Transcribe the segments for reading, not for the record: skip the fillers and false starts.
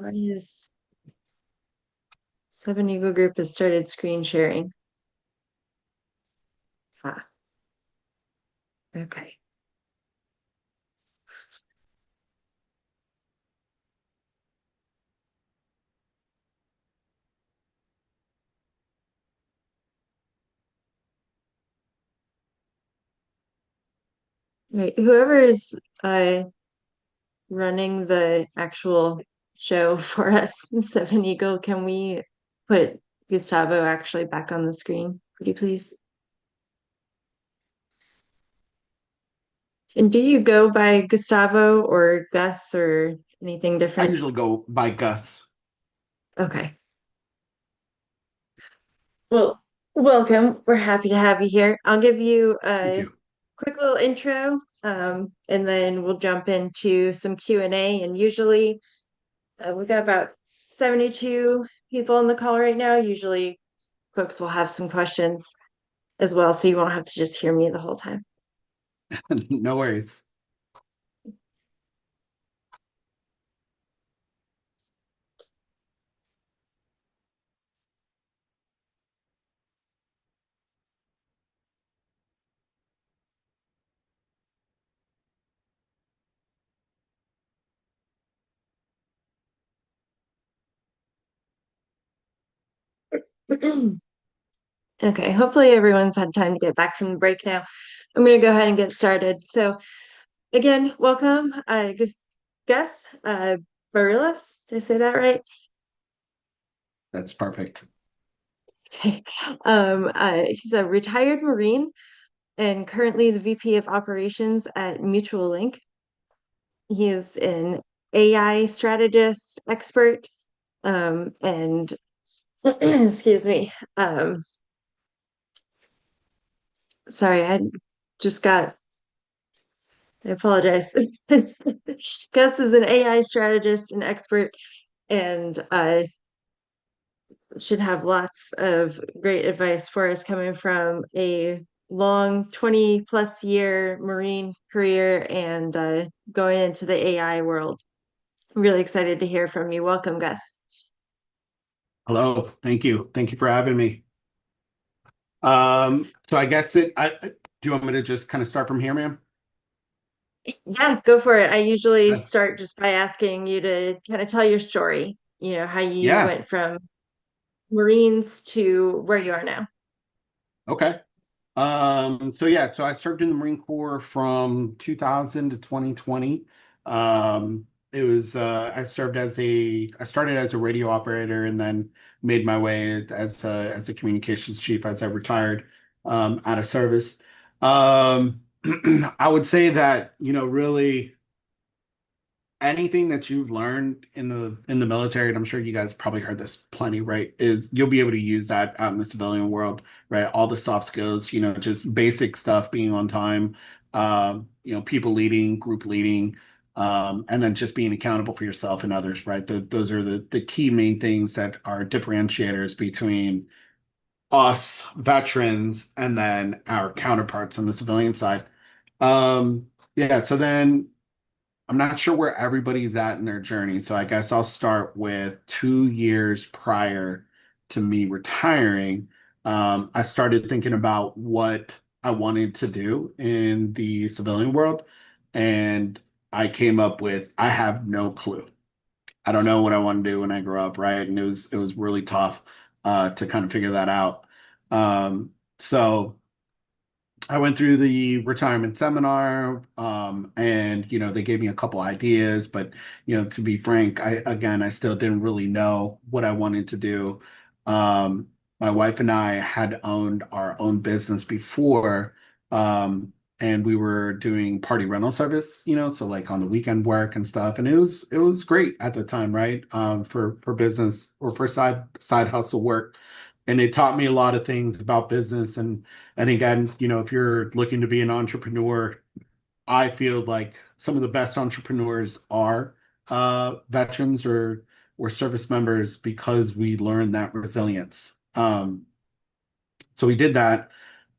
Why is Seven Eagle Group has started screen sharing? Ah, okay. Right. Whoever is running the actual show for us, Seven Eagle, can we put Gustavo actually back on the screen, pretty please? And do you go by Gustavo or Gus or anything I different? usually go by Gus. Okay. Well, welcome. We're happy to have you here. I'll give you Thank a you. quick little intro, and then we'll jump into some Q&A. And usually, we've got about 72 people on the call right now. Usually, folks will have some questions as well, so you won't have to just hear me the whole time. No worries. Okay, hopefully everyone's had time to get back from the break now. I'm going to go ahead and get started. So, again, welcome. Gus Barillas. Did I say that right? That's perfect. Okay. He's a retired Marine and currently the VP of Operations at Mutualink. He is an AI strategist expert, and excuse me. Sorry, I just got, I apologize. Gus is an AI strategist and expert, and should have lots of great advice for us coming from a long 20 plus year Marine career and going into the AI world. I'm really excited to hear from you. Welcome, Gus. Hello. Thank you. Thank you for having me. So I guess do you want me to just kind of start from here, ma'am? Yeah, go for it. I usually That's, start just by asking you to kind of tell your story, how you yeah. went from Marines to where you are now. Okay. So I served in the Marine Corps from 2000 to 2020. It was I started as a radio operator and then made my way as a communications chief as I retired out of service. Um, I would say that, really anything that you've learned in the military, and I'm sure you guys probably heard this plenty, right, is you'll be able to use that out in the civilian world, right? All the soft skills, just basic stuff, being on time, people leading, group leading, and then just being accountable for yourself and others, right? Those are the key main things that are differentiators between us veterans and then our counterparts on the civilian side. Yeah, so then I'm not sure where everybody's at in their journey. So I guess I'll start with 2 years prior to me retiring. I started thinking about what I wanted to do in the civilian world. And I came up with, I have no clue. I don't know what I want to do when I grow up, right? And it was really tough to kind of figure that out. So I went through the retirement seminar, and they gave me a couple ideas, but to be frank, I still didn't really know what I wanted to do. My wife and I had owned our own business before, and we were doing party rental service, so like on the weekend work and stuff, and it was great at the time, right? For business or for side hustle work, and it taught me a lot of things about business and again, if you're looking to be an entrepreneur, I feel like some of the best entrepreneurs are veterans or service members because we learn that resilience. So we did that.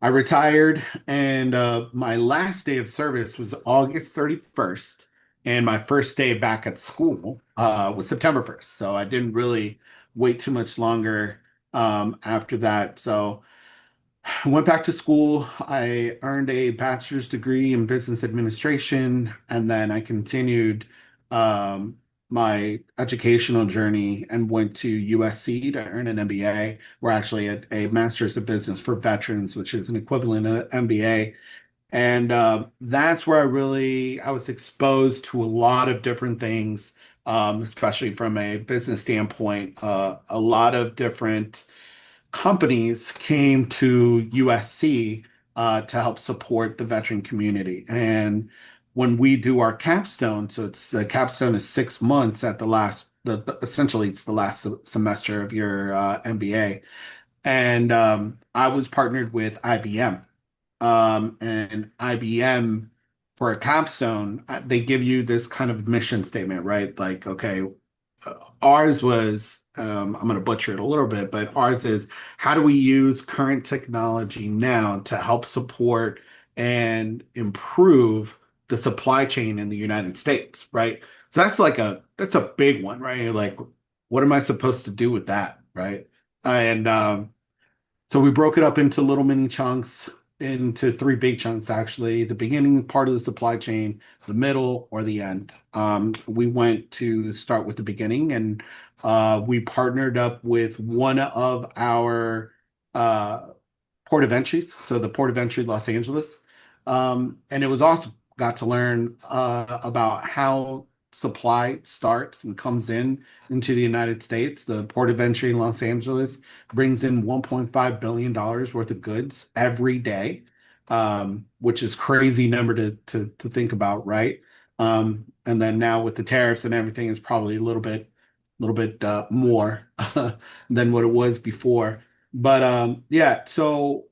I retired, and my last day of service was August 31st, And my first day back at school was September 1st. So I didn't really wait too much longer after that. So I went back to school. I earned a bachelor's degree in business administration, and then I continued um, my educational journey and went to USC to earn an MBA, or actually a master's of business for veterans, which is an equivalent of MBA. And that's where I was exposed to a lot of different things, especially from a business standpoint. A lot of different companies came to USC to help support the veteran community. And when we do our capstone, so it's the capstone is 6 months at the last, essentially it's the last semester of your MBA. And I was partnered with IBM. And IBM for a capstone, they give you this kind of mission statement, right? Like, okay, ours was, I'm going to butcher it a little bit, but ours is how do we use current technology now to help support and improve the supply chain in the United States, right? So that's a big one, right? You're like, what am I supposed to do with that, right? And so we broke it up into little mini chunks, into three big chunks, actually. The beginning part of the supply chain, the middle, or the end. We went to start with the beginning, and we partnered up with one of our uh, port of entries, so the port of entry Los Angeles. And it was awesome. Got to learn about how supply starts and comes in into the United States. The port of entry in Los Angeles brings in $1.5 billion worth of goods every day, which is crazy number to think about, right? And then now with the tariffs and everything, it's probably a little bit more than what it was before. But yeah, so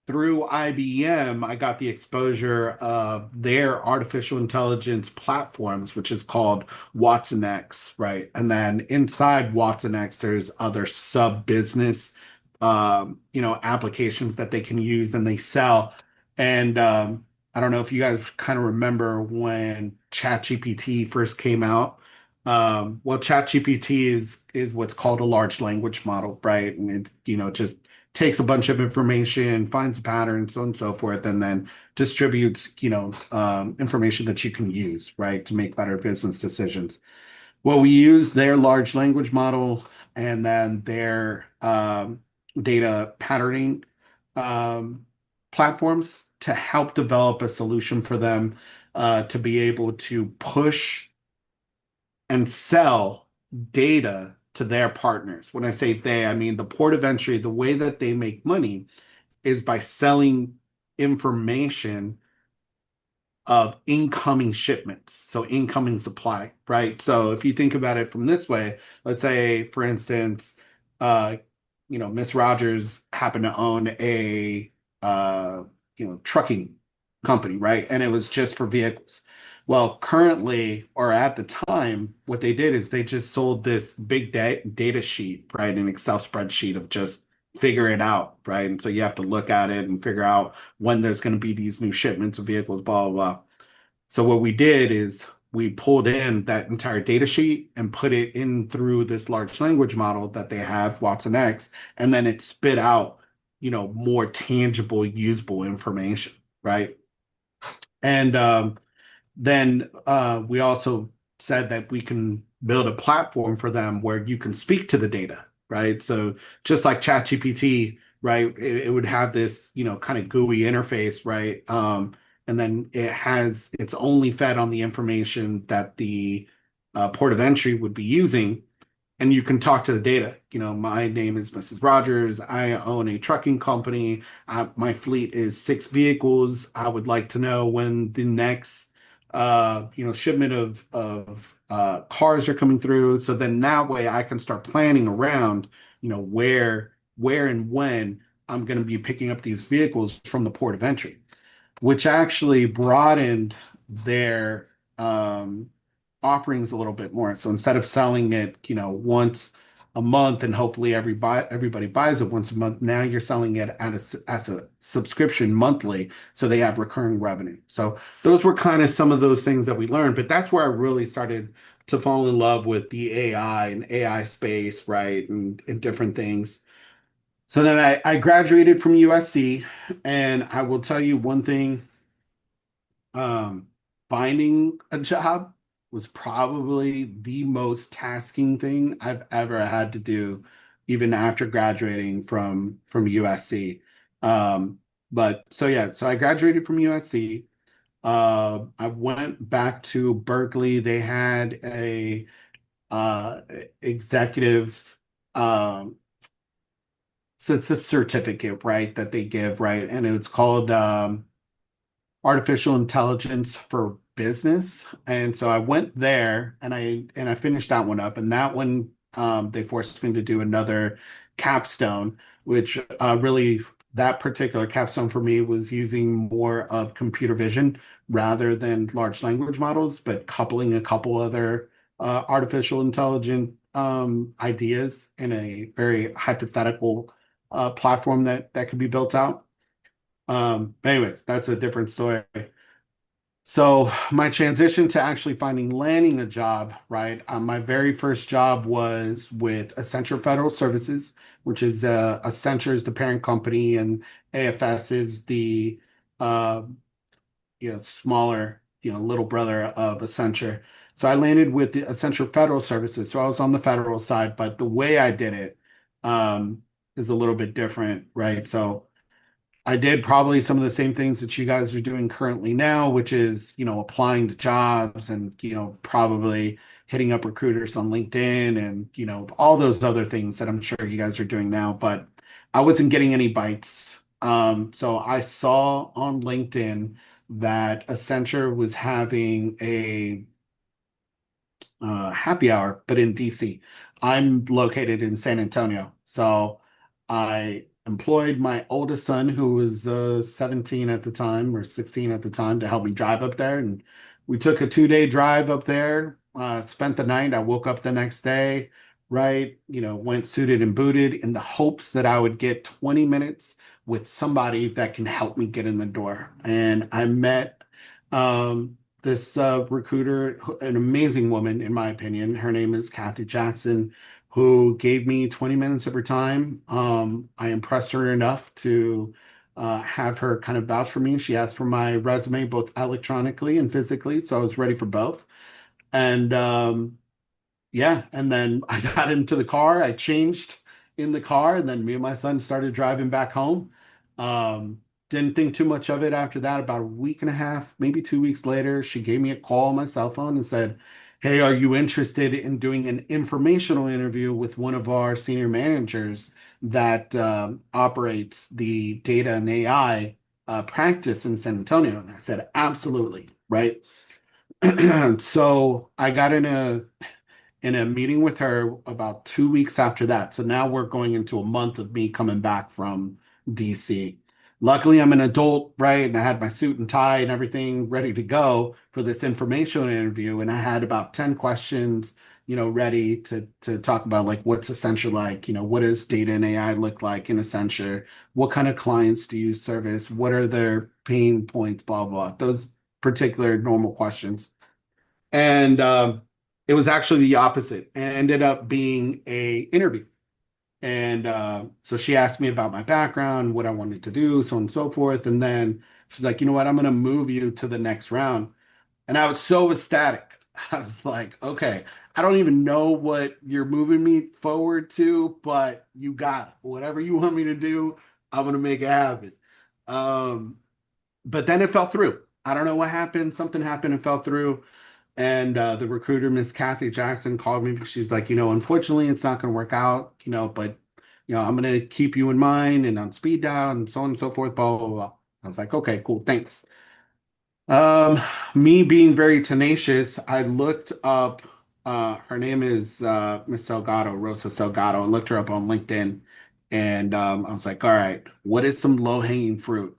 through IBM, I got the exposure of their artificial intelligence platforms, which is called Watson X, right? And then inside Watson X, there's other sub-business, applications that they can use and they sell. And I don't know if you guys kind of remember when ChatGPT first came out. Well, ChatGPT is what's called a large language model, right? And it, just takes a bunch of information, finds patterns, so on and so forth, and then distributes, information that you can use, right, to make better business decisions. Well, we use their large language model and then their data patterning um, platforms to help develop a solution for them to be able to push and sell data to their partners. When I say they, I mean the port of entry. The way that they make money is by selling information of incoming shipments, so incoming supply, right? So if you think about it from this way, let's say, for instance, uh, Miss Rogers happened to own a trucking company, right? And it was just for vehicles. Well, currently, or at the time, what they did is they just sold this big data sheet, right? An Excel spreadsheet of just figure it out, right? And so you have to look at it and figure out when there's going to be these new shipments of vehicles, blah, blah, blah. So what we did is we pulled in that entire data sheet and put it in through this large language model that they have, Watson X, and then it spit out, more tangible, usable information, right? And then we also said that we can build a platform for them where you can speak to the data, right? So just like ChatGPT, right, it would have this, kind of GUI interface, right? And then it's only fed on the information that the port of entry would be using, and you can talk to the data. My name is Mrs. Rogers. I own a trucking company. My fleet is 6 vehicles. I would like to know when the next, shipment of cars are coming through. So then that way I can start planning around, where and when I'm going to be picking up these vehicles from the port of entry, which actually broadened their offerings a little bit more. So instead of selling it, once a month, and hopefully everybody buys it once a month. Now you're selling it as a subscription monthly, so they have recurring revenue. So those were kind of some of those things that we learned, but that's where I really started to fall in love with the AI and AI space, right? And different things. So then I graduated from USC, and I will tell you one thing, um, finding a job was probably the most tasking thing I've ever had to do, even after graduating from USC. Um, but so yeah, so I graduated from USC. I went back to Berkeley. They had a uh executive so it's a certificate, right, that they give, right? And it's called artificial intelligence for business. And so I went there and I finished that one up. And that one they forced me to do another capstone, which really that particular capstone for me was using more of computer vision rather than large language models, but coupling a couple other artificial intelligent ideas in a very hypothetical platform that could be built out. But anyways, that's a different story. So my transition to actually landing a job, right? My very first job was with Accenture Federal Services, which is Accenture is the parent company, and AFS is the uh, smaller, little brother of Accenture. So I landed with the Accenture Federal Services. So I was on the federal side, but the way I did it is a little bit different, right? So I did probably some of the same things that you guys are doing currently now, which is, applying to jobs and, probably hitting up recruiters on LinkedIn and, all those other things that I'm sure you guys are doing now, but I wasn't getting any bites. So I saw on LinkedIn that Accenture was having a happy hour, but in DC. I'm located in San Antonio. So I employed my oldest son, who was 17 at the time or 16 at the time, to help me drive up there. And we took a 2-day drive up there, spent the night. I woke up the next day, right? Went suited and booted in the hopes that I would get 20 minutes with somebody that can help me get in the door. And I met this recruiter, an amazing woman, in my opinion. Her name is Kathy Jackson, who gave me 20 minutes of her time. I impressed her enough to have her kind of vouch for me. She asked for my resume, both electronically and physically, so I was ready for both. And yeah, and then I got into the car, I changed in the car, and then me and my son started driving back home. Um, didn't think too much of it after that. About a week and a half, maybe 2 weeks later, she gave me a call on my cell phone and said, "Hey, are you interested in doing an informational interview with one of our senior managers that operates the data and AI practice in San Antonio?" And I said, "Absolutely," right? So I got in a meeting with her about 2 weeks after that. So now we're going into a month of me coming back from DC. Luckily, I'm an adult, right? And I had my suit and tie and everything ready to go for this information interview. And I had about 10 questions, ready to talk about, like, what's Accenture like? What does data and AI look like in Accenture? What kind of clients do you service? What are their pain points? Blah, blah. Those particular normal questions. And it was actually the opposite, and ended up being a interview. And so she asked me about my background, what I wanted to do, so on and so forth. And then she's like, "You know what? I'm going to move you to the next round." And I was so ecstatic. I was like, "Okay, I don't even know what you're moving me forward to, but you got it. Whatever you want me to do, I'm going to make it happen." Um, but then it fell through. I don't know what happened. Something happened and fell through. And the recruiter, Miss Kathy Jackson, called me because she's like, "Unfortunately, it's not going to work out, but, I'm going to keep you in mind and on speed dial and so on and so forth, blah, blah, blah." I was like, "Okay, cool, thanks." Um, Me being very tenacious, I looked up, her name is Miss Salgado, Rosa Salgado. I looked her up on LinkedIn, and I was like, "All right, what is some low-hanging fruit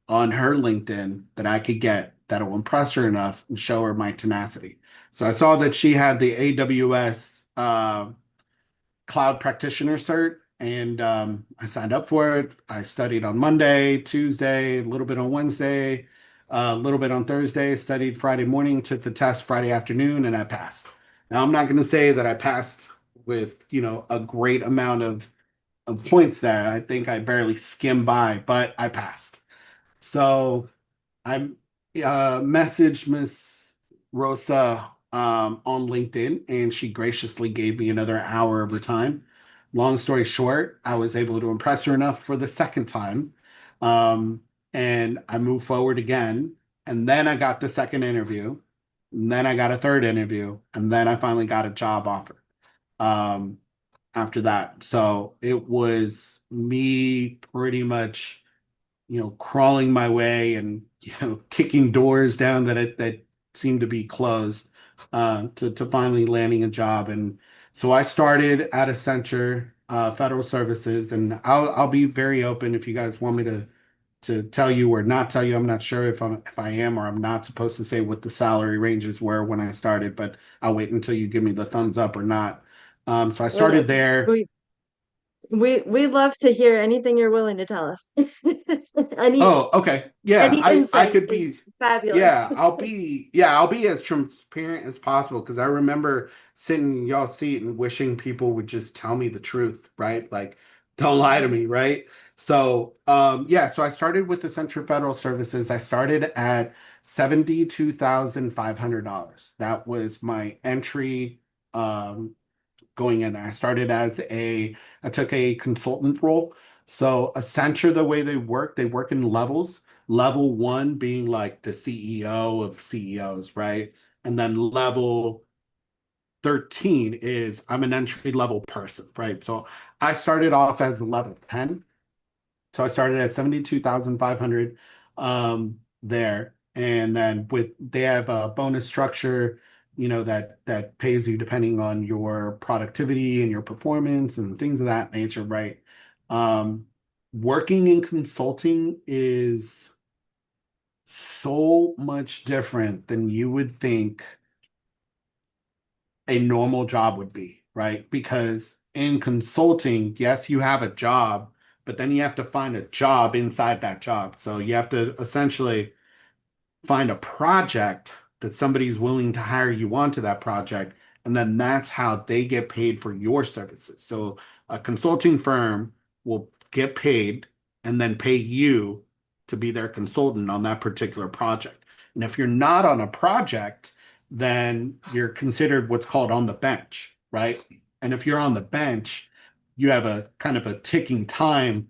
on her LinkedIn that I could get that'll impress her enough and show her my tenacity?" So I saw that she had the AWS cloud practitioner cert, and I signed up for it. I studied on Monday, Tuesday, a little bit on Wednesday, a little bit on Thursday, studied Friday morning, took the test Friday afternoon, and I passed. Now, I'm not going to say that I passed with, a great amount of points there. I think I barely skimmed by, but I passed. So I messaged Miss Rosa on LinkedIn, and she graciously gave me another hour of her time. Long story short, I was able to impress her enough for the second time, um, and I moved forward again. And then I got the second interview, and then I got a third interview, and then I finally got a job offer. Um, After that, so it was me pretty much crawling my way and kicking doors down that seemed to be closed to finally landing a job. And so I started at Accenture Federal Services, and I'll be very open if you guys want me to tell you or not tell you. I'm not sure if I am or I'm not supposed to say what the salary ranges were when I started, but I'll wait until you give me the thumbs up or not. So I Well, started there. we we love to hear anything you're willing to tell us. Any Oh, okay. Yeah, any I insight could is be fabulous. I'll be as transparent as possible because I remember sitting in y'all seat and wishing people would just tell me the truth, right? Like, don't lie to me, right? So, yeah, so I started with the Central Federal Services. I started at $72,500. That was my entry going in there. I took a consultant role. So Accenture, the way they work in levels. Level one being like the CEO of CEOs, right? And then level 13 is I'm an entry level person, right? So I started off as level 10. So I started at 72,500 there. And then they have a bonus structure, that pays you depending on your productivity and your performance and things of that nature, right? Um, Working in consulting is so much different than you would think a normal job would be, right? Because in consulting, yes, you have a job, but then you have to find a job inside that job. So you have to essentially find a project that somebody's willing to hire you onto that project. And then that's how they get paid for your services. So a consulting firm will get paid and then pay you to be their consultant on that particular project. And if you're not on a project, then you're considered what's called on the bench, right? And if you're on the bench, you have a kind of a ticking time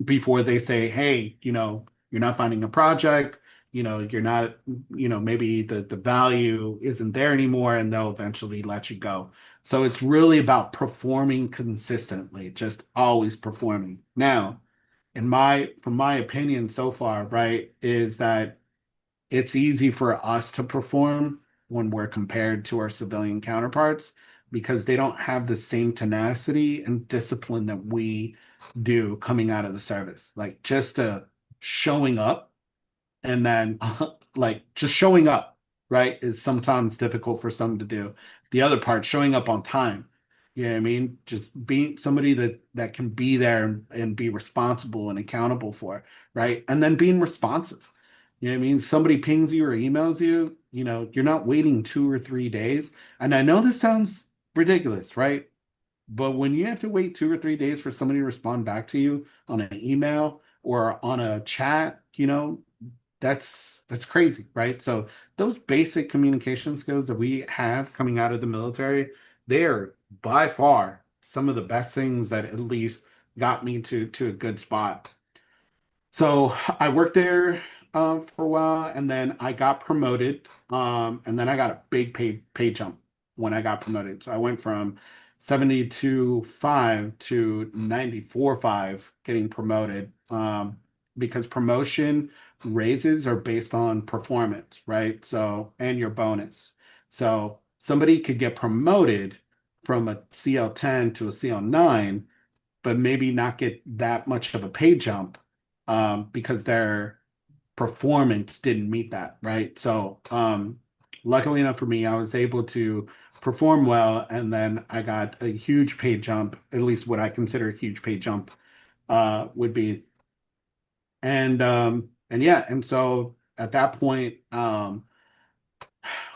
before they say, hey, you're not finding a project, you're not, maybe the value isn't there anymore, and they'll eventually let you go. So it's really about performing consistently, just always performing. Now, from my opinion so far, right, is that it's easy for us to perform when we're compared to our civilian counterparts because they don't have the same tenacity and discipline that we do coming out of the service. Like just showing up and then like just showing up, right, is sometimes difficult for some to do. The other part, showing up on time. You know what I mean? Just being somebody that can be there and be responsible and accountable for, right? And then being responsive. You know what I mean? Somebody pings you or emails you, you're not waiting 2 or 3 days. And I know this sounds ridiculous, right? But when you have to wait 2 or 3 days for somebody to respond back to you on an email or on a chat, that's crazy, right? So those basic communication skills that we have coming out of the military, they are by far some of the best things that at least got me to a good spot. So I worked there for a while, and then I got promoted, and then I got a big pay jump when I got promoted. So I went from 72.5 to 94.5 getting promoted, because promotion raises are based on performance, right? So and your bonus. So somebody could get promoted from a CL10 to a CL9, but maybe not get that much of a pay jump because their performance didn't meet that, right? So luckily enough for me, I was able to perform well, and then I got a huge pay jump, at least what I consider a huge pay jump would be. And yeah, and so at that point,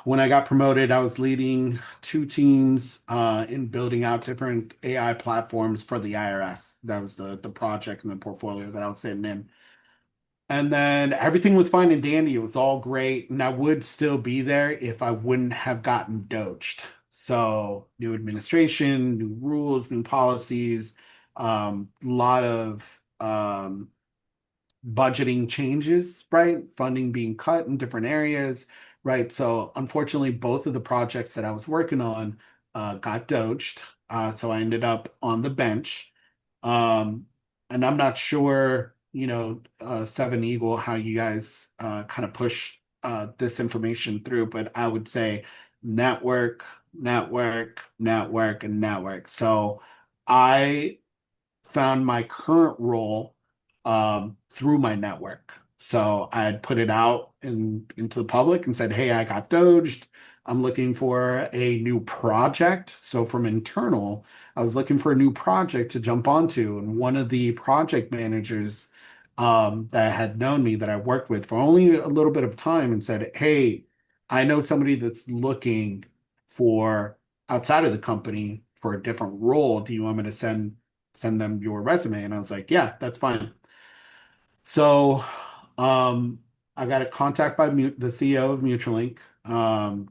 when I got promoted, I was leading two teams in building out different AI platforms for the IRS. That was the project and the portfolio that I was sitting in. And then everything was fine and dandy. It was all great. And I would still be there if I wouldn't have gotten doaged. So new administration, new rules, new policies, a lot of budgeting changes, right? Funding being cut in different areas, right? So unfortunately, both of the projects that I was working on got doaged. So I ended up on the bench. Um, and I'm not sure, Seven Eagle, how you guys kind of push this information through, but I would say network, network, network, and network. So I found my current role through my network. So I had put it out into the public and said, "Hey, I got doaged. I'm looking for a new project." So from internal, I was looking for a new project to jump onto, and one of the project managers that had known me that I worked with for only a little bit of time and said, "Hey, I know somebody that's looking for outside of the company for a different role. Do you want me to send them your resume?" And I was like, "Yeah, that's fine." So, I got a contact by the CEO of Mutualink.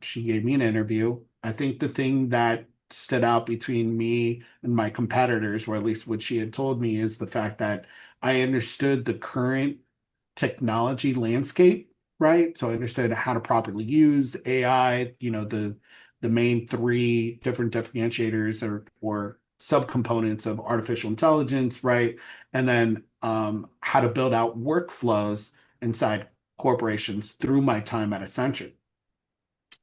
She gave me an interview. I think the thing that stood out between me and my competitors, or at least what she had told me, is the fact that I understood the current technology landscape, right? So I understood how to properly use AI, the main three different differentiators or subcomponents of artificial intelligence, right? And then how to build out workflows inside corporations through my time at Accenture.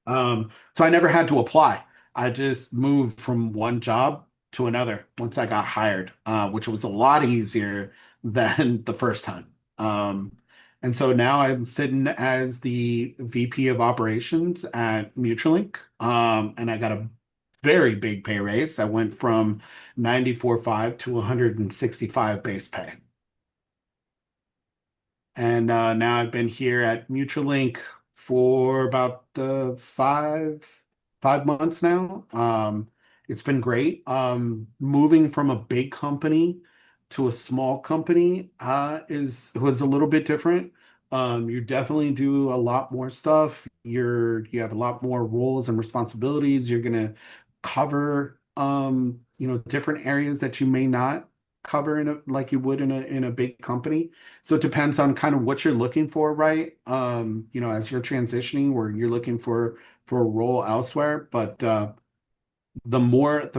So I never had to apply. I just moved from one job to another once I got hired, which was a lot easier than the first time. And so now I'm sitting as the VP of operations at Mutualink, and I got a very big pay raise. I went from 94.5 to 165 base pay. And now I've been here at Mutualink for about 5 months now. It's been great. Moving from a big company to a small company is was a little bit different. You definitely do a lot more stuff. You have a lot more roles and responsibilities. You're gonna cover different areas that you may not cover like you would in a big company. So it depends on kind of what you're looking for, right? As you're transitioning or you're looking for a role elsewhere. But the more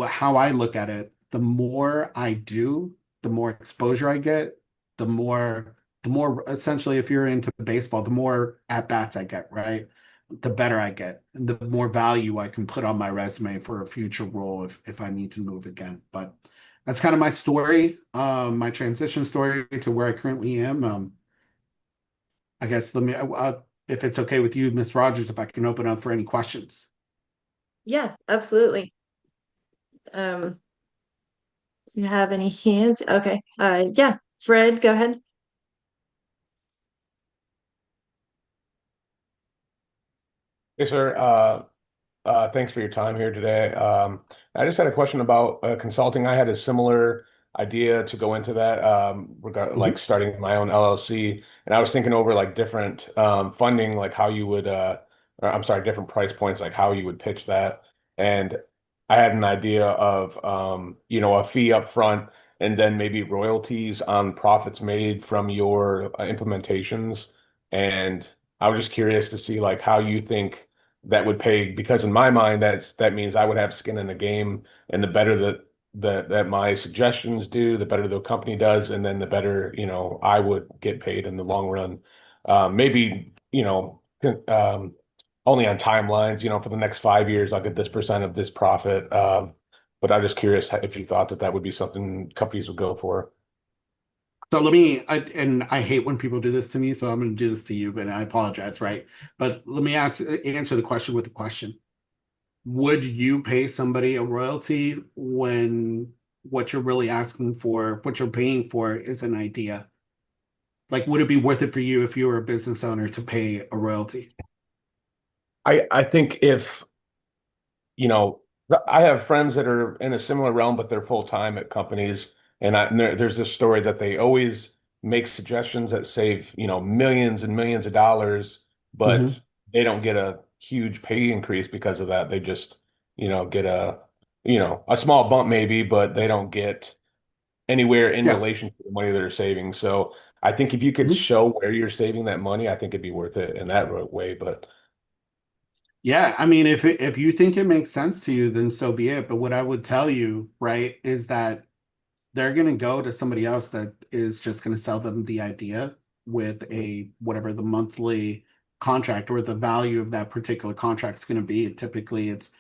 how I look at it, the more I do, the more exposure I get, the more essentially, if you're into baseball, the more at bats I get, right? The better I get, and the more value I can put on my resume for a future role if I need to move again. But that's kind of my story, my transition story to where I currently am. I guess let me, if it's okay with you, Miss Rogers, if I can open up for any questions. Yeah, absolutely. You have any hands? Okay. Yeah, Fred, go ahead. Hey, sir. Thanks for your time here today. I just had a question about consulting. I had a similar idea to go into that, like Mhm. starting my own LLC, and I was thinking over like different funding, like how you would, or, I'm sorry, different price points, like how you would pitch that. And I had an idea of, a fee up front, and then maybe royalties on profits made from your implementations. And I was just curious to see like how you think that would pay, because in my mind that means I would have skin in the game, and the better that my suggestions do, the better the company does, and then the better I would get paid in the long run. Maybe only on timelines, for the next 5 years I'll get this percent of this profit. But I'm just curious if you thought that that would be something companies would go for. So let me, and I hate when people do this to me, so I'm going to do this to you, but I apologize, right? But let me answer the question with a question. Would you pay somebody a royalty when what you're really asking for, what you're paying for is an idea? Like, would it be worth it for you if you were a business owner to pay a royalty? I think if, you know, I have friends that are in a similar realm, but they're full time at companies. And there's this story that they always make suggestions that save, millions and millions of dollars, but Hmm. they don't get a huge pay increase because of that. They just, get a small bump maybe, but they don't get anywhere in Yeah. relation to the money they're saving. So I think if you could Mhm. show where you're saving that money, I think it'd be worth it in that way. But Yeah, I mean, if you think it makes sense to you, then so be it. But what I would tell you, right, is that they're going to go to somebody else that is just going to sell them the idea with a whatever the monthly contract or the value of that particular contract is going to be. Typically, it's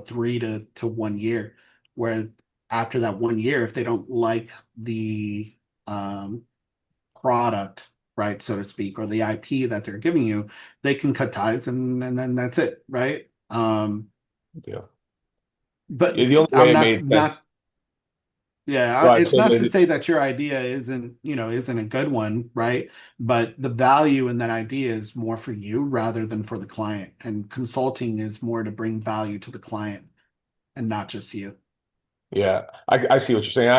3 to 1 year. Where after that 1 year, if they don't like the um, product, right, so to speak, or the IP that they're giving you, they can cut ties and then that's it, right? yeah, But the only way I'm it not made sense. not yeah, Go ahead. it's So not to say that your idea isn't a good one, right? But the value in that idea is more for you rather than for the client. And consulting is more to bring value to the client and not just you. Yeah, I see what you're saying.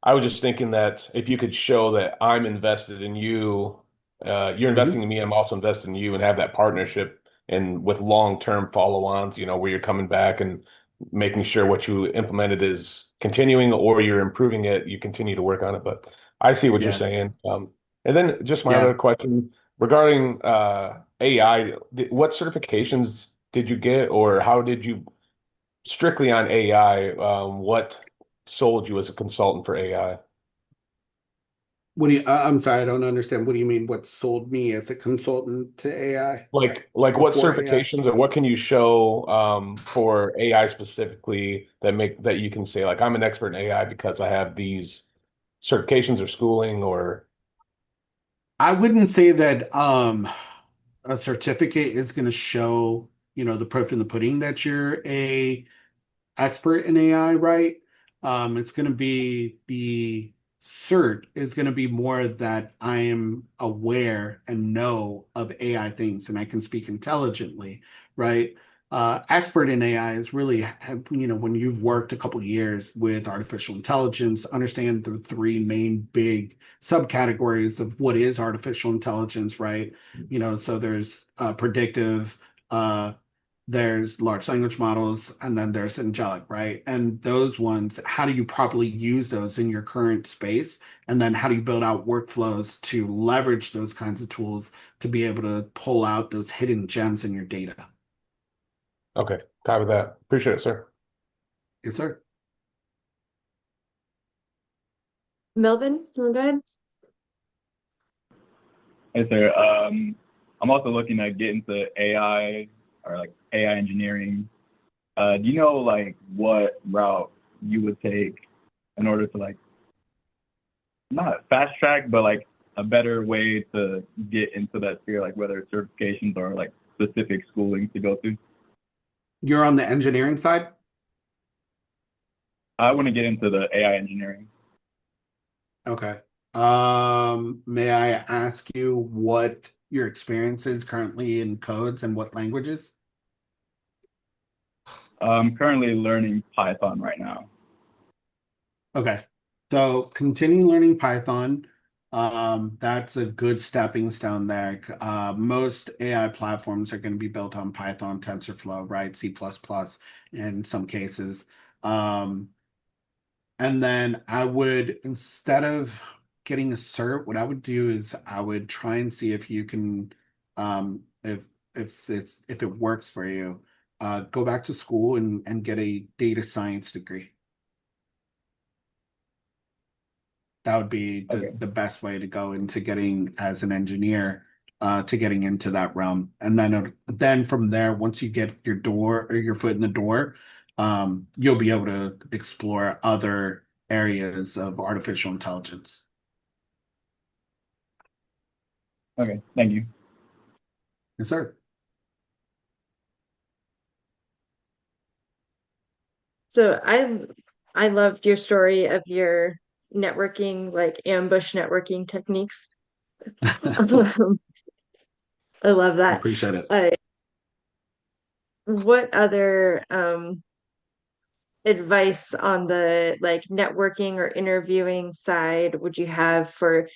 I was just thinking that if you could show that I'm invested in you, you're investing Hmm. in me, I'm also invested in you, and have that partnership and with long-term follow-ons, where you're coming back and making sure what you implemented is continuing or you're improving it, you continue to work on it. But I see what you're Yeah, saying. And then just my other yeah. question regarding AI, what certifications did you get, or how did you strictly on AI, what sold you as a consultant for AI? What do you, I'm sorry, I don't understand. What do you mean? What sold me as a consultant to AI Like or what for AI? certifications or what can you show for AI specifically that you can say like I'm an expert in AI because I have these certifications or schooling or I wouldn't say that a certificate is going to show, the proof in the pudding that you're a expert in AI, right? It's going to be the cert is going to be more that I am aware and know of AI things and I can speak intelligently, right? Expert in AI is really, when you've worked a couple years with artificial intelligence, understand the three main big subcategories of what is artificial intelligence, right? So there's predictive, uh, there's large language models, and then there's angelic, right? And those ones, how do you properly use those in your current space? And then how do you build out workflows to leverage those kinds of tools to be able to pull out those hidden gems in your data? okay, copy that. Appreciate it, sir. Yes, sir. Melvin, you want to go ahead? Yes, sir. I'm also looking to get into AI or like AI engineering. Do you know like what route you would take in order to like not fast track, but like a better way to get into that sphere, like whether it's certifications or like specific schooling to go to? You're on the engineering side? I want to get into the AI engineering. Okay. May I ask you what your experience is currently in codes and what languages? I'm currently learning Python right now. Okay. So continue learning Python. That's a good stepping stone there. Most AI platforms are going to be built on Python, TensorFlow, right? C++ in some cases. Um, and then I would, instead of getting a cert, what I would do is I would try and see if you can, if it works for you, go back to school and get a data science degree. That would be Okay. the best way to go into getting as an engineer to getting into that realm. And then from there, once you get your door or your foot in the door, you'll be able to explore other areas of artificial intelligence. Okay, thank you. Yes, sir. So I loved your story of your networking, like ambush networking techniques. I love I that. appreciate it. What other advice on the like networking or interviewing side would you have for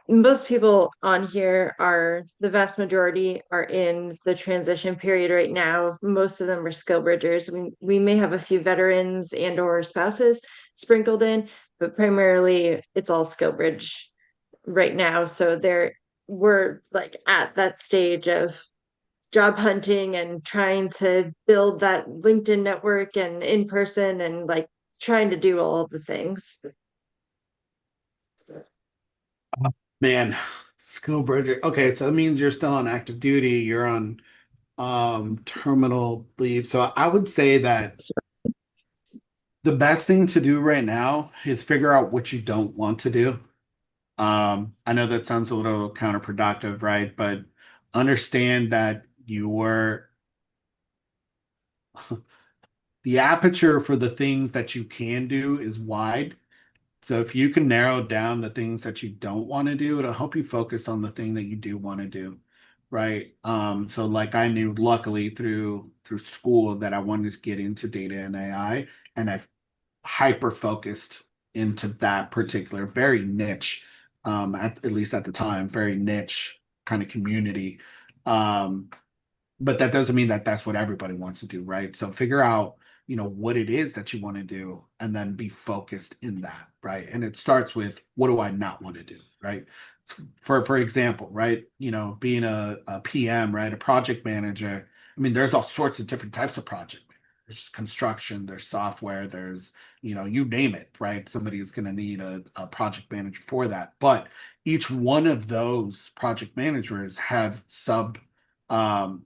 most people on here are the vast majority are in the transition period right now. Most of them are skill bridgers. We may have a few veterans and or spouses sprinkled in, but primarily it's all skill bridge right now. So we're like at that stage of job hunting and trying to build that LinkedIn network and in person and like trying to do all of the things. Man, skill bridger. Okay, so that means you're still on active duty, you're on terminal leave. So I would say that the best thing to do right now is figure out what you don't want to do. I know that sounds a little counterproductive, right? But understand that the aperture for the things that you can do is wide. So if you can narrow down the things that you don't want to do, it'll help you focus on the thing that you do want to do, right? So like I knew luckily through school that I wanted to get into data and AI, and I hyper focused into that particular very niche, at least at the time, very niche kind of community. Um, but that doesn't mean that that's what everybody wants to do, right? So figure out, what it is that you want to do and then be focused in that, right? And it starts with what do I not want to do, right? For example, right, being a PM, right, a project manager. I mean, there's all sorts of different types of project. There's construction, there's software, there's, you name it, right? Somebody's going to need a project manager for that. But each one of those project managers have um,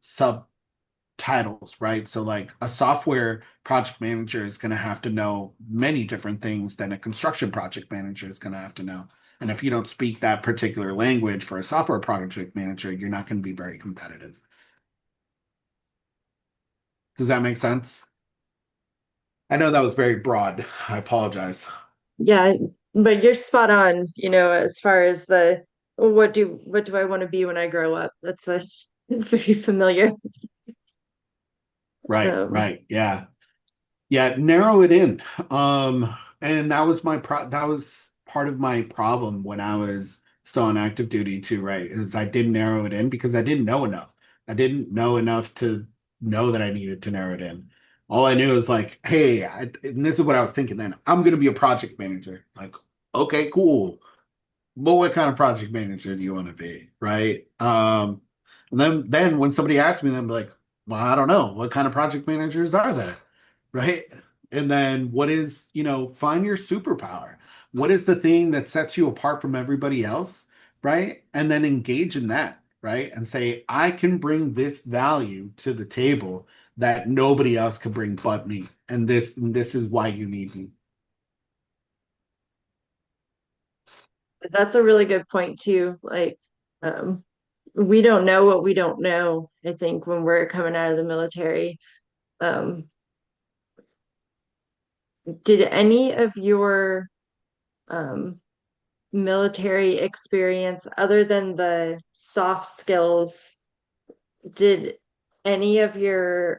subtitles, right? So like a software project manager is going to have to know many different things than a construction project manager is going to have to know. And if you don't speak that particular language for a software project manager, you're not going to be very competitive. Does that make sense? I know that was very broad. I apologize. Yeah, but you're spot on, as far as the what do I want to be when I grow up? That's a very familiar. Right, Um, right. Yeah. Yeah, narrow it in. And that was part of my problem when I was still on active duty too, right? Is I didn't narrow it in because I didn't know enough. I didn't know enough to know that I needed to narrow it in. All I knew is like, hey, and this is what I was thinking then. I'm gonna be a project manager. Like, okay, cool. But what kind of project manager do you want to be, right? And then when somebody asks me, I'm like, well, I don't know. What kind of project managers are there, right? And then find your superpower. What is the thing that sets you apart from everybody else, right? And then engage in that, right? And say, I can bring this value to the table that nobody else could bring but me, and this is why you need me. that's a really good point too. Like, um, we don't know what we don't know, I think, when we're coming out of the military. Um, did any of your um military experience, other than the soft skills, did any of your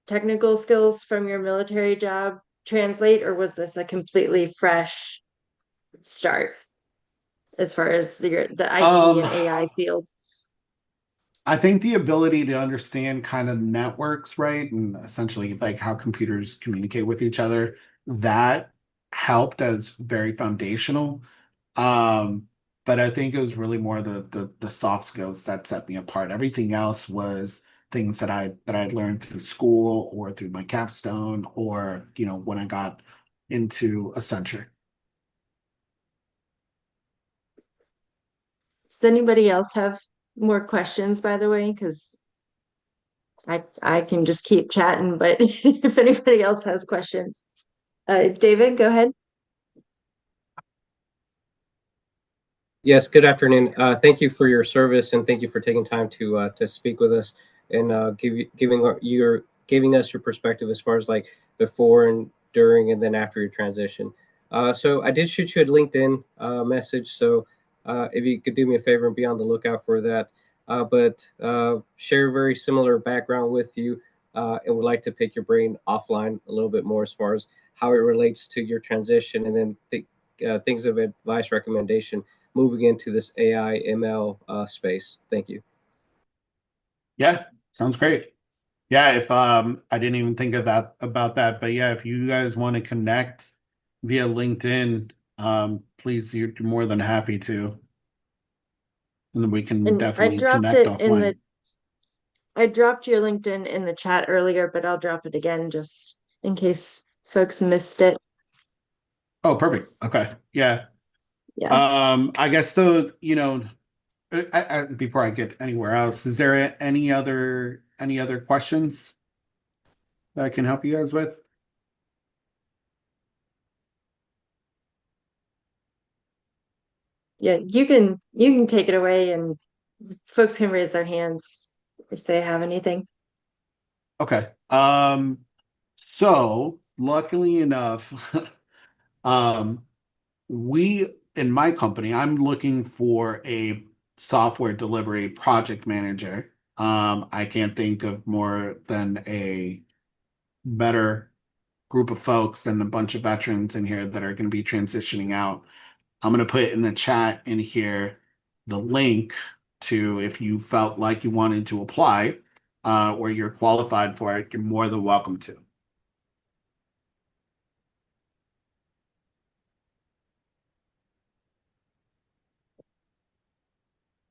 technical skills from your military job translate, or was this a completely fresh start as far as the IT Um, and AI field? I think the ability to understand kind of networks, right? And essentially like how computers communicate with each other, that helped as very foundational. Um, but I think it was really more the soft skills that set me apart. Everything else was things that I'd learned through school or through my capstone or, when I got into Accenture. Does anybody else have more questions, by the way? Because I can just keep chatting, but if anybody else has questions, David, go ahead. Yes, good afternoon. Thank you for your service, and thank you for taking time to speak with us and giving us your perspective as far as like before and during and then after your transition. So I did shoot you a LinkedIn message, so if you could do me a favor and be on the lookout for that. But share a very similar background with you, and would like to pick your brain offline a little bit more as far as how it relates to your transition, and then things of advice, recommendation moving into this AI ML space. Thank you. Yeah, sounds great. Yeah, if I didn't even think of that about that, but yeah, if you guys want to connect via LinkedIn, please, you're more than happy to. And then we can And definitely connect offline. I dropped your LinkedIn in the chat earlier, but I'll drop it again just in case folks missed it. Oh, perfect. Okay. Yeah. Yeah. I guess though, before I get anywhere else, is there any other questions that I can help you guys with? Yeah, you can take it away and folks can raise their hands if they have anything. Okay. So luckily enough, um, we in my company, I'm looking for a software delivery project manager. I can't think of more than a better group of folks than a bunch of veterans in here that are going to be transitioning out. I'm going to put in the chat in here the link to if you felt like you wanted to apply or you're qualified for it, you're more than welcome to.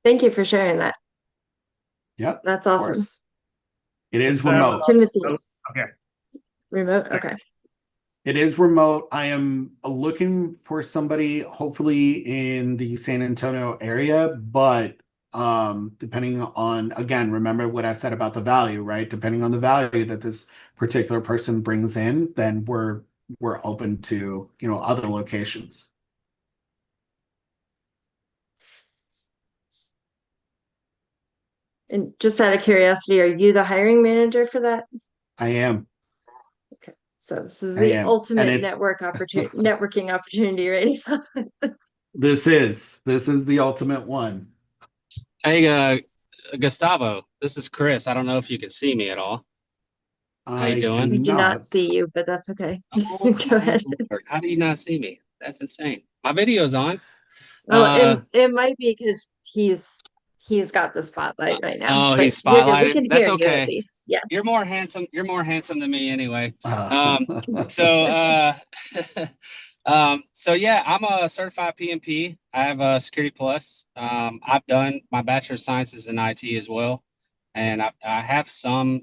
Thank you for sharing that. Yep. That's Of awesome. course. It is remote. Timothy's Okay. remote. Okay. It is remote. I am looking for somebody hopefully in the San Antonio area, but depending on, again, remember what I said about the value, right? Depending on the value that this particular person brings in, then we're open to, other locations. And just out of curiosity, are you the hiring manager for that? I am. Okay. So this is I the am. ultimate And networking opportunity right now. this is the ultimate one. Hey, Gustavo, this is Chris. I don't know if you can see me at all. How you I doing? We do not cannot. see you, but that's okay. Oh Go my ahead. Lord. How do you not see me? That's insane. My video's on. Oh, Uh, it might be because he's got the spotlight right now, oh, but he's you're good. We spotlighted. can That's hear you at okay. least. Yeah. You're more handsome. You're more handsome than me anyway. Uh, So, so yeah, I'm a certified PMP. I have a Security Plus. I've done my Bachelor of Sciences in IT as well, and I have some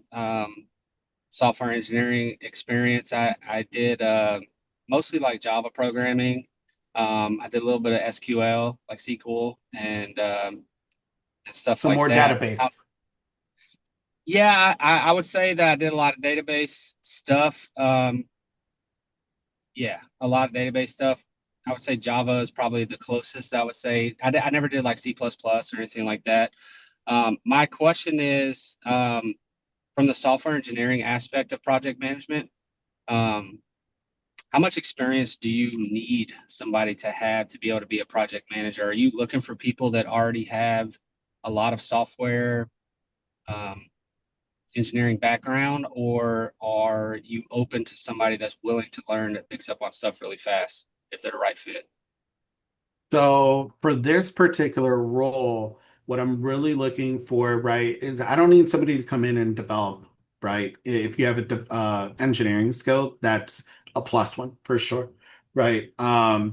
software engineering experience. I did mostly like Java programming. I did a little bit of SQL, like SQL, and stuff some like more that. database. Yeah, I would say that I did a lot of database stuff. Yeah, a lot of database stuff. I would say Java is probably the closest. I would say I never did like C++ or anything like that. My question is from the software engineering aspect of project management. Um, how much experience do you need somebody to have to be able to be a project manager? Are you looking for people that already have a lot of software um, engineering background, or are you open to somebody that's willing to learn that picks up on stuff really fast if they're the right fit? So for this particular role, what I'm really looking for, right, is I don't need somebody to come in and develop, right? If you have engineering skill, that's a plus one for sure, right?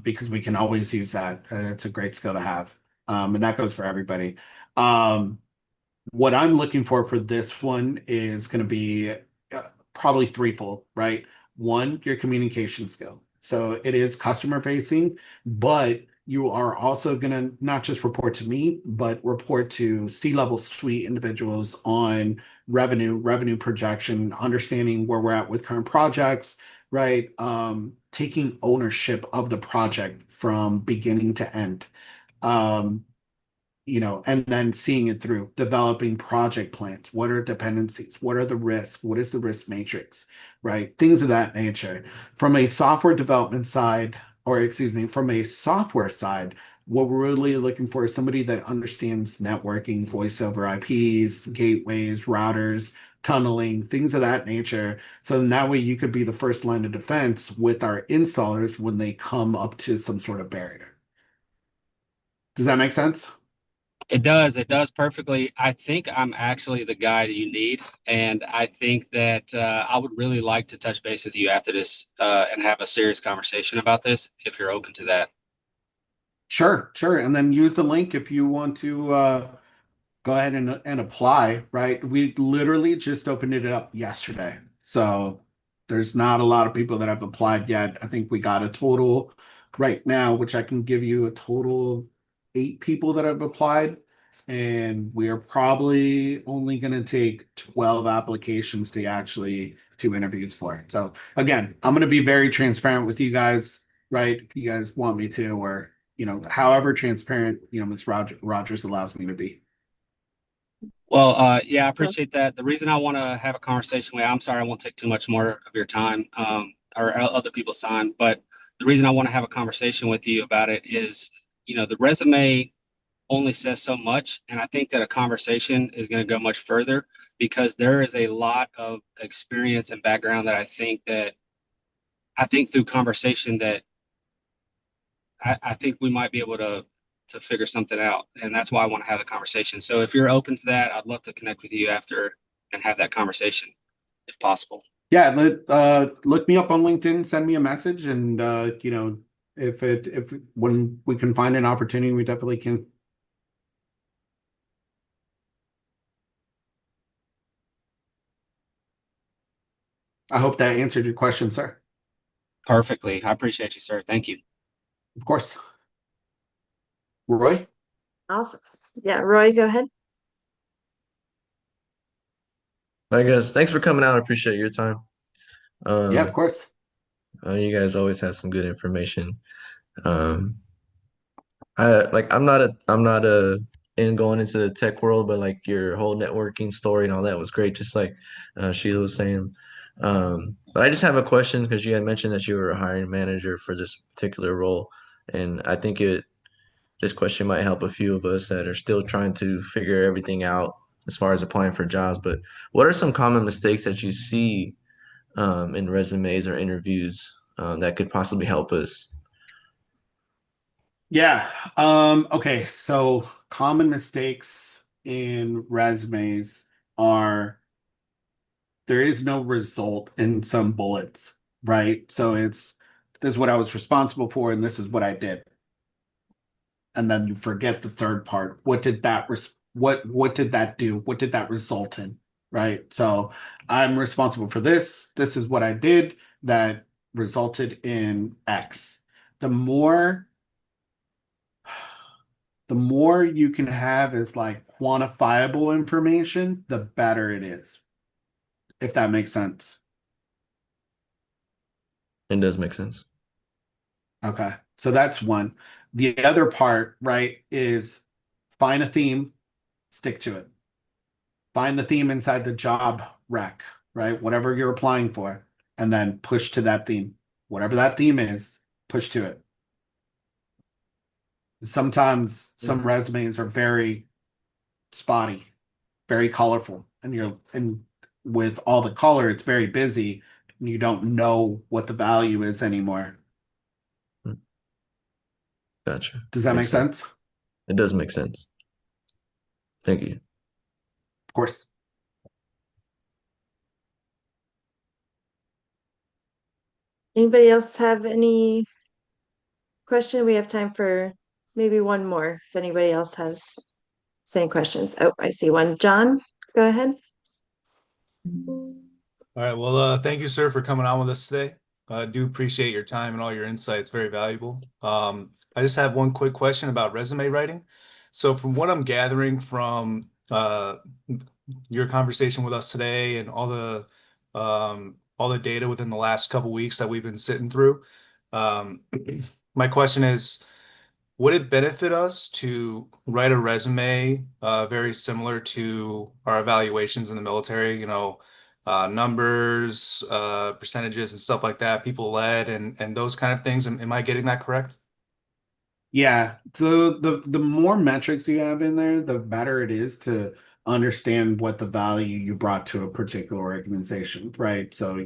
Because we can always use that. It's a great skill to have, and that goes for everybody. Um, what I'm looking for this one is going to be probably threefold, right? One, your communication skill. So it is customer facing, but you are also going to not just report to me, but report to C-level suite individuals on revenue projection, understanding where we're at with current projects, right? Taking ownership of the project from beginning to end. And then seeing it through, developing project plans. What are dependencies? What are the risks? What is the risk matrix, right? Things of that nature. From a software development side, or excuse me, from a software side, what we're really looking for is somebody that understands networking, voice over IPs, gateways, routers, tunneling, things of that nature. So then that way you could be the first line of defense with our installers when they come up to some sort of barrier. Does that make sense? It does. It does perfectly. I think I'm actually the guy that you need, and I think that I would really like to touch base with you after this and have a serious conversation about this, if you're open to that. Sure, sure. And then use the link if you want to go ahead and apply, right? We literally just opened it up yesterday. So there's not a lot of people that have applied yet. I think we got a total right now, which I can give you a total of 8 people that have applied. And we are probably only going to take 12 applications to actually do interviews for. So again, I'm going to be very transparent with you guys, right? If you guys want me to, or however transparent, Ms. Rogers allows me to be. Well, yeah, I appreciate that. The reason I want to have a conversation with, I'm sorry, I won't take too much more of your time, or other people's time, but the reason I want to have a conversation with you about it is, the resume only says so much, and I think that a conversation is going to go much further because there is a lot of experience and background that I think through conversation that I think we might be able to figure something out, and that's why I want to have the conversation. So if you're open to that, I'd love to connect with you after and have that conversation, if possible. Yeah, look me up on LinkedIn, send me a message, and if when we can find an opportunity, we definitely can. I hope that answered your question, sir. Perfectly. I appreciate you, sir. Thank you. Of course. Roy? Awesome. Yeah, Roy, go ahead. I guess thanks for coming out. I appreciate your time. Yeah, of course. You guys always have some good information. I'm not a in going into the tech world, but like your whole networking story and all that was great, just like Sheila was saying. But I just have a question because you had mentioned that you were a hiring manager for this particular role, and I think this question might help a few of us that are still trying to figure everything out as far as applying for jobs. But what are some common mistakes that you see in resumes or interviews that could possibly help us? Yeah. Okay. So common mistakes in resumes are there is no result in some bullets, right? So this is what I was responsible for, and this is what I did. And then you forget the third part. What did that what did that do? What did that result in? Right. So I'm responsible for this. This is what I did that resulted in X. The more you can have is like quantifiable information, the better it is. If that makes sense. It does make sense. Okay. So that's one. The other part, right, is find a theme, stick to it. Find the theme inside the job rec, right? Whatever you're applying for, and then push to that theme. Whatever that theme is, push to it. Sometimes some resumes are very spotty, very colorful, and with all the color, it's very busy, and you don't know what the value is anymore. Gotcha. Does that make sense? It does make sense. Thank you. Of course. Anybody else have any question? We have time for maybe one more if anybody else has same questions. Oh, I see one. John, go ahead. All right. Well, thank you, sir, for coming on with us today. I do appreciate your time and all your insights. Very valuable. I just have one quick question about resume writing. So from what I'm gathering from your conversation with us today and all the data within the last couple weeks that we've been sitting through, my question is, would it benefit us to write a resume very similar to our evaluations in the military, you know, numbers, percentages and stuff like that, people led and those kind of things? Am I getting that correct? Yeah. So the more metrics you have in there, the better it is to understand what the value you brought to a particular organization, right? So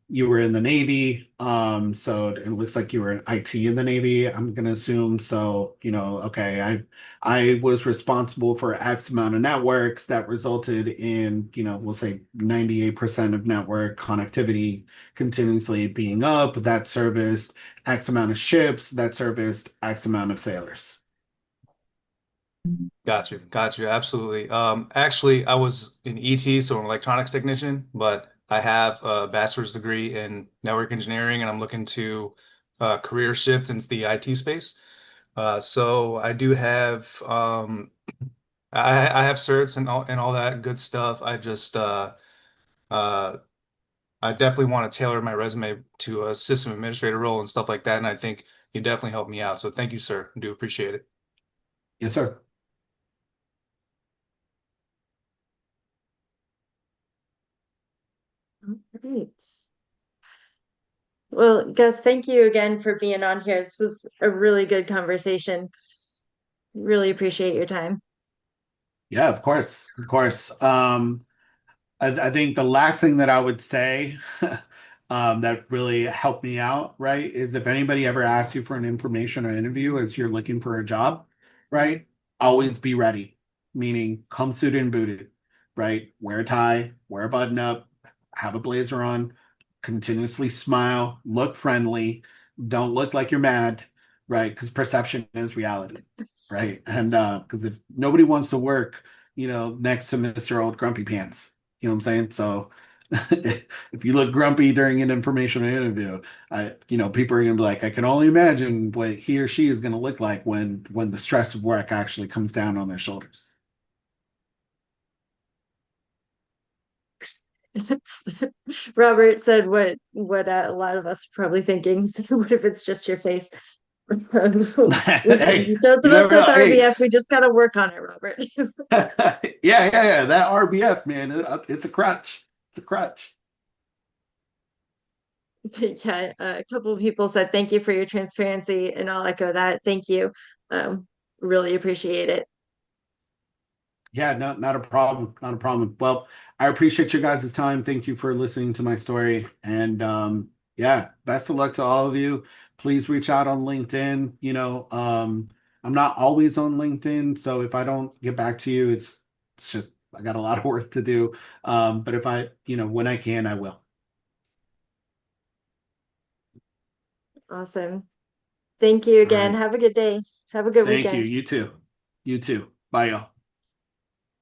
you were in the Navy, so it looks like you were in IT in the Navy, I'm gonna assume. So, okay, I was responsible for X amount of networks that resulted in, we'll say 98% of network connectivity continuously being up. That serviced X amount of ships, that serviced X amount of sailors. Got you, absolutely. Actually, I was in ET, so an electronics technician, but I have a bachelor's degree in network engineering, and I'm looking to career shift into the IT space. So I do have I have certs and all that good stuff. Uh, I definitely want to tailor my resume to a system administrator role and stuff like that, and I think you definitely helped me out. So thank you, sir. I do appreciate it. Yes, sir. Great. Well, Gus, thank you again for being on here. This was a really good conversation. Really appreciate your time. Yeah, of course, of course. I think the last thing that I would say that really helped me out, right, is if anybody ever asks you for an information or interview as you're looking for a job, right, always be ready, meaning come suited and booted, right? Wear a tie, wear a button up, have a blazer on, continuously smile, look friendly, don't look like you're mad, right? Because perception is reality, right? And because if nobody wants to work, next to Mr. Old Grumpy Pants. You know what I'm saying? So if you look grumpy during an informational interview, people are gonna be like, I can only imagine what he or she is gonna look like when the stress of work actually comes down on their shoulders. Robert said what a lot of us are probably thinking. So what if it's just your face? Hey, Those you of us never with know. Hey, RBF, we just got to work on it, Robert. yeah. That RBF, man, it's a crutch. It's a crutch. Yeah, a couple of people said thank you for your transparency, and I'll echo that. Thank you. Really appreciate it. Yeah, no, not a problem. Not a problem. Well, I appreciate your guys' time. Thank you for listening to my story. And yeah, best of luck to all of you. Please reach out on LinkedIn. I'm not always on LinkedIn, so if I don't get back to you, it's just I got a lot of work to do. But if when I can, I will. Awesome. Thank you All again. right. Have a good day. Have a good Thank you. weekend. You too. You too. Bye, y'all.